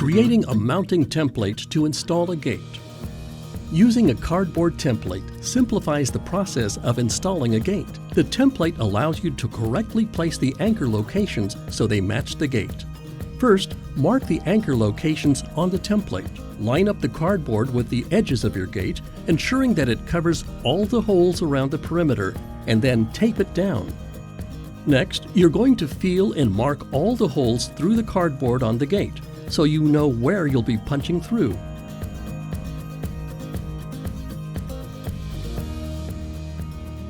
Creating a mounting template to install a gate. Using a cardboard template simplifies the process of installing a gate. The template allows you to correctly place the anchor locations so they match the gate. First, mark the anchor locations on the template. Line up the cardboard with the edges of your gate, ensuring that it covers all the holes around the perimeter, and then tape it down. Next, you're going to feel and mark all the holes through the cardboard on the gate, so you know where you'll be punching through.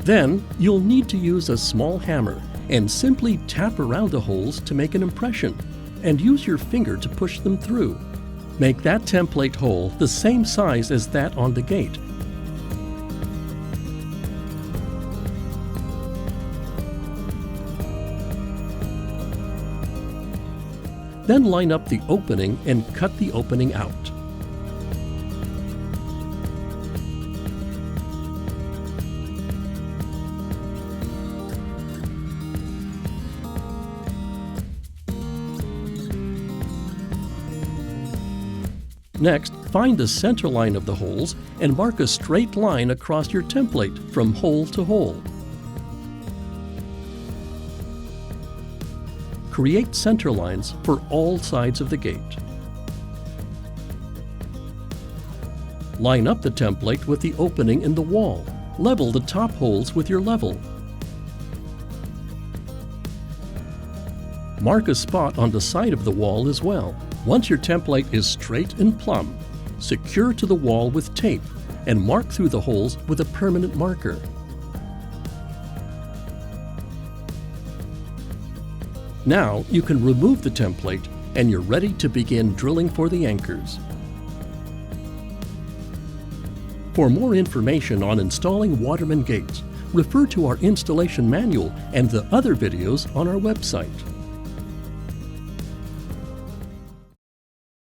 Then, you'll need to use a small hammer and simply tap around the holes to make an impression, and use your finger to push them through. Make that template hole the same size as that on the gate. Then line up the opening and cut the opening out. Next, find the center line of the holes and mark a straight line across your template from hole to hole. Create center lines for all sides of the gate. Line up the template with the opening in the wall. Level the top holes with your level. Mark a spot on the side of the wall as well. Once your template is straight and plumb, secure to the wall with tape and mark through the holes with a permanent marker. Now you can remove the template and you're ready to begin drilling for the anchors. For more information on installing Waterman gates, refer to our installation manual and the other videos on our website.